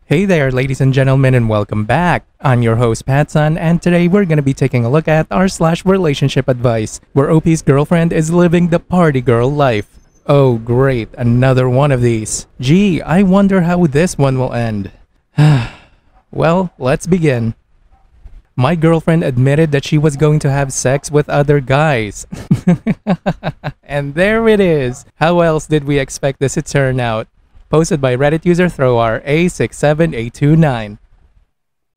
Hey there, ladies and gentlemen, and welcome back. I'm your host, Patsun, and today we're gonna be taking a look at r/relationship advice, where OP's girlfriend is living the party girl life. Oh great, another one of these. Gee, I wonder how this one will end. Well, let's begin. My girlfriend admitted that she was going to have sex with other guys. And there it is. How else did we expect this to turn out? Posted by Reddit user Throwr A67829.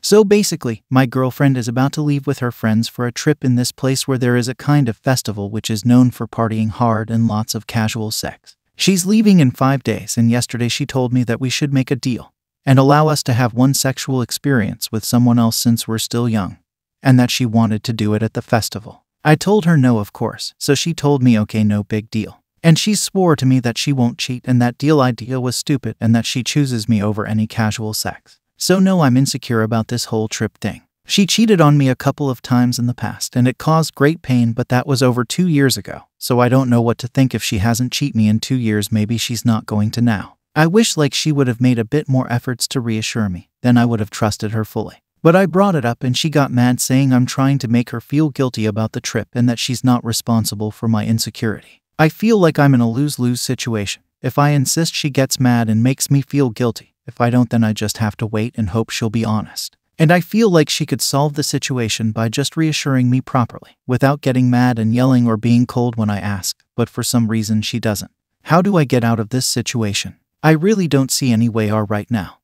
So basically, my girlfriend is about to leave with her friends for a trip in this place where there is a kind of festival which is known for partying hard and lots of casual sex. She's leaving in 5 days, and yesterday she told me that we should make a deal and allow us to have one sexual experience with someone else since we're still young, and that she wanted to do it at the festival. I told her no, of course, so she told me okay, no big deal. And she swore to me that she won't cheat and that deal idea was stupid and that she chooses me over any casual sex. So no, I'm insecure about this whole trip thing. She cheated on me a couple of times in the past and it caused great pain, but that was over 2 years ago. So I don't know what to think. If she hasn't cheated me in 2 years, maybe she's not going to now. I wish she would have made a bit more efforts to reassure me, then I would have trusted her fully. But I brought it up and she got mad, saying I'm trying to make her feel guilty about the trip and that she's not responsible for my insecurity. I feel like I'm in a lose-lose situation. If I insist, she gets mad and makes me feel guilty. If I don't, then I just have to wait and hope she'll be honest. And I feel like she could solve the situation by just reassuring me properly, without getting mad and yelling or being cold when I ask, but for some reason she doesn't. How do I get out of this situation? I really don't see any way right now.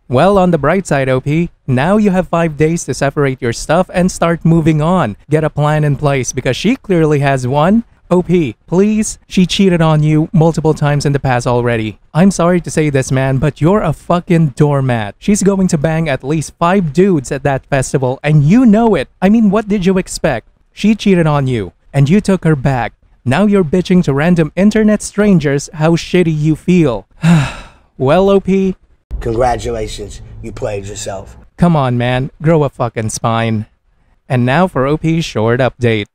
Well, on the bright side, OP, now you have 5 days to separate your stuff and start moving on. Get a plan in place because she clearly has one. OP, please, she cheated on you multiple times in the past already. I'm sorry to say this, man, but you're a fucking doormat. She's going to bang at least 5 dudes at that festival and you know it. I mean, what did you expect? She cheated on you and you took her back. Now you're bitching to random internet strangers how shitty you feel. Well, OP, congratulations, you played yourself. come on, man, grow a fucking spine. And now for OP's short update.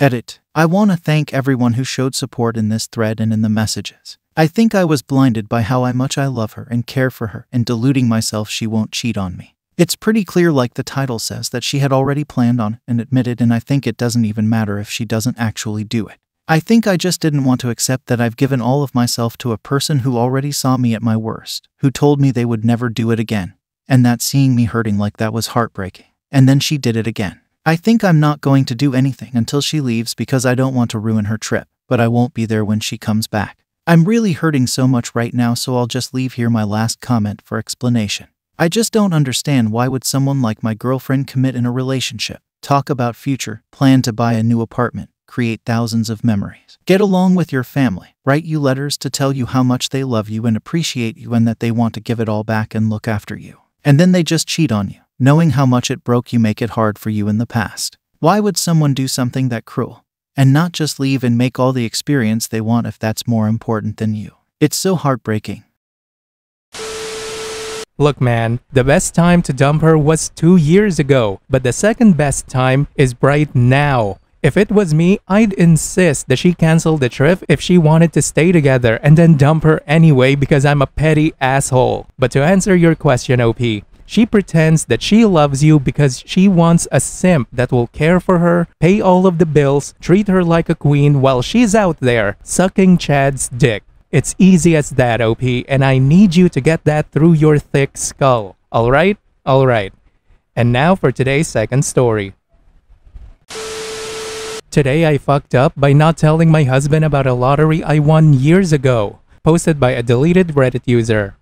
Edit. I want to thank everyone who showed support in this thread and in the messages. I think I was blinded by how much I love her and care for her, and deluding myself she won't cheat on me. It's pretty clear, like the title says, that she had already planned on and admitted, and I think it doesn't even matter if she doesn't actually do it. I think I just didn't want to accept that I've given all of myself to a person who already saw me at my worst, who told me they would never do it again, and that seeing me hurting like that was heartbreaking. And then she did it again. I think I'm not going to do anything until she leaves because I don't want to ruin her trip, but I won't be there when she comes back. I'm really hurting so much right now, so I'll just leave here my last comment for explanation. I just don't understand, why would someone like my girlfriend commit in a relationship, talk about future, plan to buy a new apartment, create thousands of memories, get along with your family, write you letters to tell you how much they love you and appreciate you and that they want to give it all back and look after you, and then they just cheat on you, knowing how much it broke you, make it hard for you in the past. Why would someone do something that cruel? And not just leave and make all the experience they want if that's more important than you. It's so heartbreaking. Look, man, the best time to dump her was 2 years ago, but the second best time is right now. If it was me, I'd insist that she cancel the trip if she wanted to stay together and then dump her anyway because I'm a petty asshole. But to answer your question, OP, she pretends that she loves you because she wants a simp that will care for her, pay all of the bills, treat her like a queen while she's out there sucking Chad's dick. It's easy as that, OP, and I need you to get that through your thick skull. Alright? Alright. And now for today's second story. Today I fucked up by not telling my husband about a lottery I won years ago. Posted by a deleted Reddit user.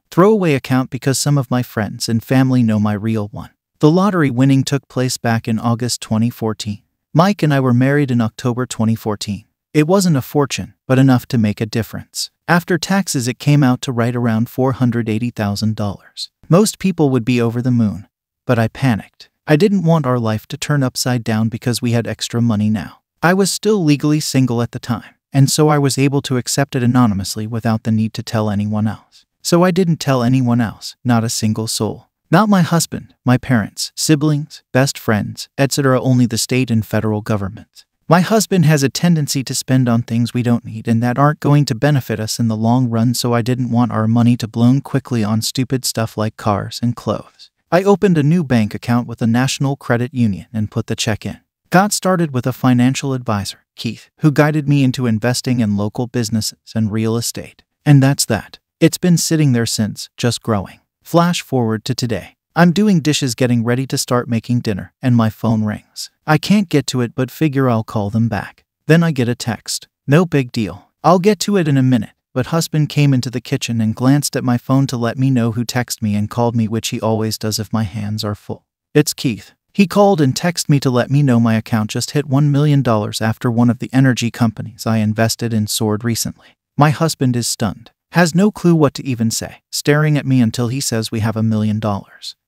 Throwaway account because some of my friends and family know my real one. The lottery winning took place back in August 2014. Mike and I were married in October 2014. It wasn't a fortune, but enough to make a difference. After taxes, it came out to right around $480,000. Most people would be over the moon, but I panicked. I didn't want our life to turn upside down because we had extra money now. I was still legally single at the time, and so I was able to accept it anonymously without the need to tell anyone else. So I didn't tell anyone else, not a single soul. Not my husband, my parents, siblings, best friends, etc., only the state and federal government. My husband has a tendency to spend on things we don't need and that aren't going to benefit us in the long run, so I didn't want our money to blow quickly on stupid stuff like cars and clothes. I opened a new bank account with a national credit union and put the check in. Got started with a financial advisor, Keith, who guided me into investing in local businesses and real estate. And that's that. It's been sitting there since, just growing. Flash forward to today. I'm doing dishes, getting ready to start making dinner, and my phone rings. I can't get to it but figure I'll call them back. Then I get a text. No big deal. I'll get to it in a minute. But husband came into the kitchen and glanced at my phone to let me know who texted me and called me, which he always does if my hands are full. It's Keith. He called and texted me to let me know my account just hit $1 million after one of the energy companies I invested in soared recently. My husband is stunned. Has no clue what to even say, staring at me until he says we have $1 million.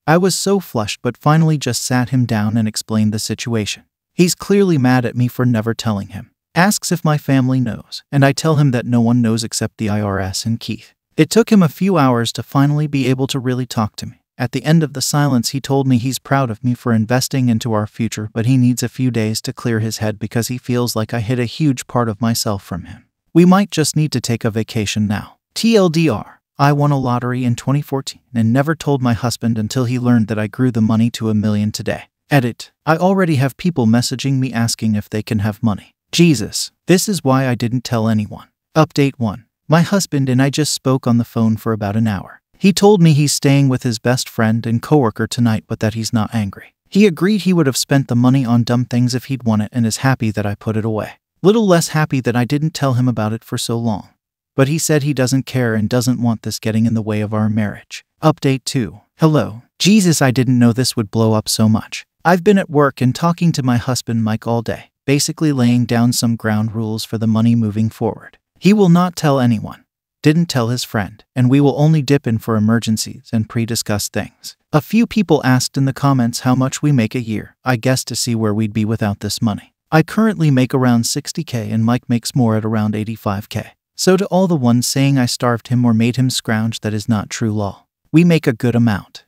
I was so flushed but finally just sat him down and explained the situation. He's clearly mad at me for never telling him. Asks if my family knows, and I tell him that no one knows except the IRS and Keith. It took him a few hours to finally be able to really talk to me. At the end of the silence, he told me he's proud of me for investing into our future, but he needs a few days to clear his head because he feels like I hid a huge part of myself from him. We might just need to take a vacation now. TLDR, I won a lottery in 2014 and never told my husband until he learned that I grew the money to $1 million today. Edit. I already have people messaging me asking if they can have money. Jesus, this is why I didn't tell anyone. Update 1. My husband and I just spoke on the phone for about an hour. He told me he's staying with his best friend and coworker tonight, but that he's not angry. He agreed he would have spent the money on dumb things if he'd won it and is happy that I put it away. Little less happy that I didn't tell him about it for so long. But he said he doesn't care and doesn't want this getting in the way of our marriage. Update 2. Hello. Jesus, I didn't know this would blow up so much. I've been at work and talking to my husband Mike all day, basically laying down some ground rules for the money moving forward. He will not tell anyone. Didn't tell his friend, and we will only dip in for emergencies and pre-discuss things. A few people asked in the comments how much we make a year, I guess to see where we'd be without this money. I currently make around $60K and Mike makes more at around $85K. So to all the ones saying I starved him or made him scrounge, that is not true, lol. We make a good amount.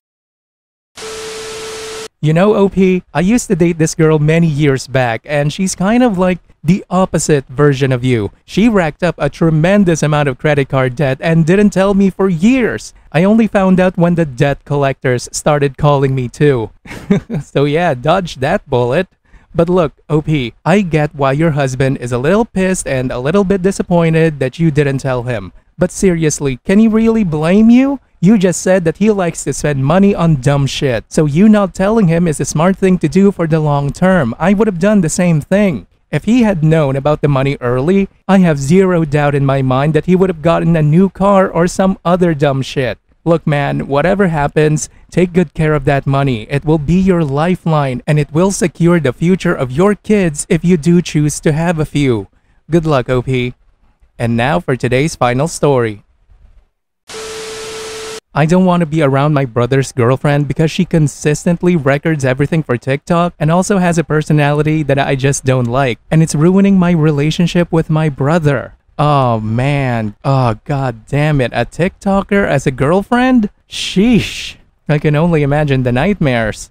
You know, OP, I used to date this girl many years back, and she's kind of like the opposite version of you. She racked up a tremendous amount of credit card debt and didn't tell me for years. I only found out when the debt collectors started calling me too. So yeah, dodge that bullet. But look, OP, I get why your husband is a little pissed and a little bit disappointed that you didn't tell him. But seriously, can he really blame you? You just said that he likes to spend money on dumb shit, so you not telling him is a smart thing to do for the long term. I would have done the same thing. If he had known about the money early, I have zero doubt in my mind that he would have gotten a new car or some other dumb shit. Look man, whatever happens, take good care of that money. It will be your lifeline and it will secure the future of your kids if you do choose to have a few. Good luck, OP. And now for today's final story. I don't want to be around my brother's girlfriend because she consistently records everything for TikTok and also has a personality that I just don't like, and it's ruining my relationship with my brother. Oh man, oh god damn it, a TikToker as a girlfriend? Sheesh, I can only imagine the nightmares.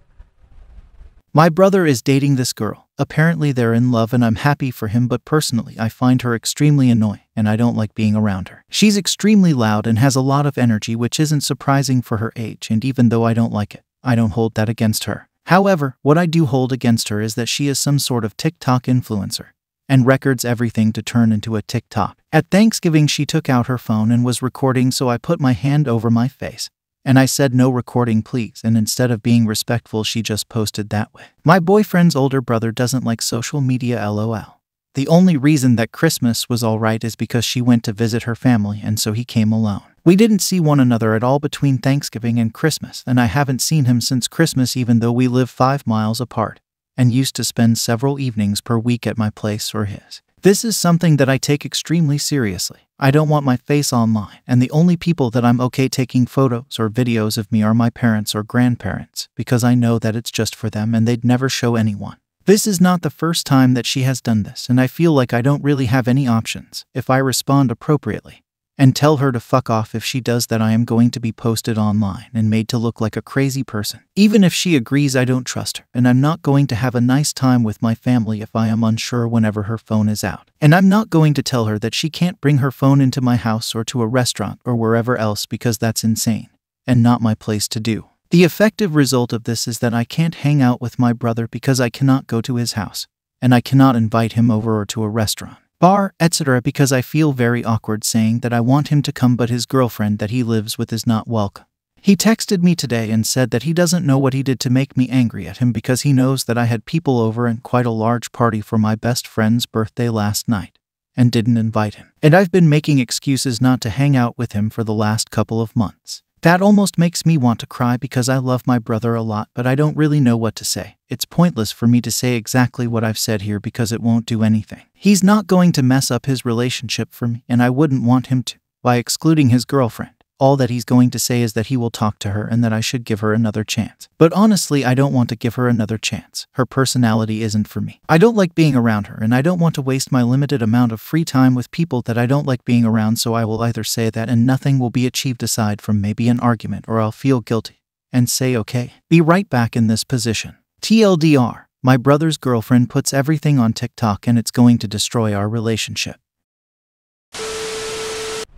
My brother is dating this girl. Apparently they're in love and I'm happy for him, but personally I find her extremely annoying and I don't like being around her. She's extremely loud and has a lot of energy, which isn't surprising for her age, and even though I don't like it, I don't hold that against her. However, what I do hold against her is that she is some sort of TikTok influencer and records everything to turn into a TikTok. At Thanksgiving she took out her phone and was recording, so I put my hand over my face and I said no recording please, and instead of being respectful she just posted that way. My boyfriend's older brother doesn't like social media, lol. The only reason that Christmas was alright is because she went to visit her family and so he came alone. We didn't see one another at all between Thanksgiving and Christmas, and I haven't seen him since Christmas even though we live 5 miles apart and used to spend several evenings per week at my place or his. This is something that I take extremely seriously. I don't want my face online, and the only people that I'm okay taking photos or videos of me are my parents or grandparents, because I know that it's just for them and they'd never show anyone. This is not the first time that she has done this, and I feel like I don't really have any options if I respond appropriately. and tell her to fuck off. If she does that, I am going to be posted online and made to look like a crazy person. Even if she agrees, I don't trust her, and I'm not going to have a nice time with my family if I am unsure whenever her phone is out. And I'm not going to tell her that she can't bring her phone into my house or to a restaurant or wherever else, because that's insane and not my place to do. The effective result of this is that I can't hang out with my brother because I cannot go to his house, and I cannot invite him over or to a restaurant, bar, etc., because I feel very awkward saying that I want him to come, but his girlfriend that he lives with is not welcome. He texted me today and said that he doesn't know what he did to make me angry at him, because he knows that I had people over and quite a large party for my best friend's birthday last night and didn't invite him. And I've been making excuses not to hang out with him for the last couple of months. That almost makes me want to cry because I love my brother a lot, but I don't really know what to say. It's pointless for me to say exactly what I've said here because it won't do anything. He's not going to mess up his relationship for me, and I wouldn't want him to, by excluding his girlfriend. All that he's going to say is that he will talk to her and that I should give her another chance. But honestly, I don't want to give her another chance. Her personality isn't for me. I don't like being around her, and I don't want to waste my limited amount of free time with people that I don't like being around, so I will either say that and nothing will be achieved aside from maybe an argument, or I'll feel guilty and say okay. Be right back in this position. TLDR, my brother's girlfriend puts everything on TikTok and it's going to destroy our relationship.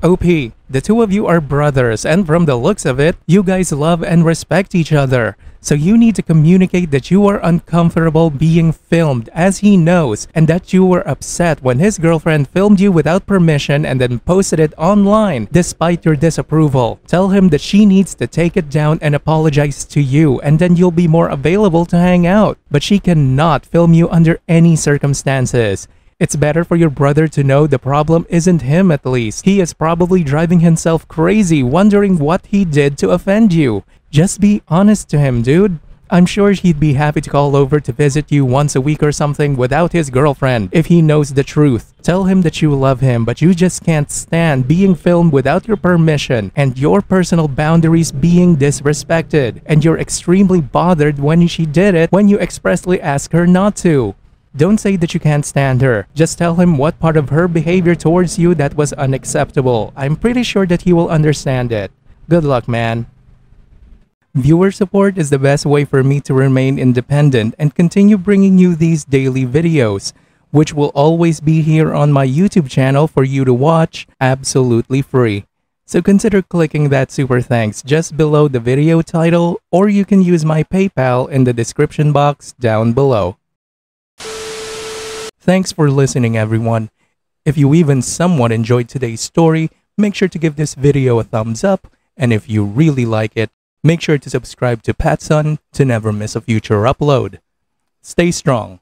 OP, the two of you are brothers, and from the looks of it, you guys love and respect each other. So you need to communicate that you are uncomfortable being filmed, as he knows, and that you were upset when his girlfriend filmed you without permission and then posted it online despite your disapproval. Tell him that she needs to take it down and apologize to you, and then you'll be more available to hang out. But she cannot film you under any circumstances. It's better for your brother to know the problem isn't him. At least he is probably driving himself crazy, wondering what he did to offend you. Just be honest to him, dude. I'm sure he'd be happy to call over to visit you once a week or something without his girlfriend if he knows the truth. Tell him that you love him, but you just can't stand being filmed without your permission and your personal boundaries being disrespected. And you're extremely bothered when she did it when you expressly ask her not to. Don't say that you can't stand her. Just tell him what part of her behavior towards you that was unacceptable. I'm pretty sure that he will understand it. Good luck, man. Viewer support is the best way for me to remain independent and continue bringing you these daily videos, which will always be here on my YouTube channel for you to watch absolutely free. So consider clicking that super thanks just below the video title, or you can use my PayPal in the description box down below. Thanks for listening, everyone. If you even somewhat enjoyed today's story, make sure to give this video a thumbs up, and if you really like it, make sure to subscribe to PattSun to never miss a future upload. Stay strong.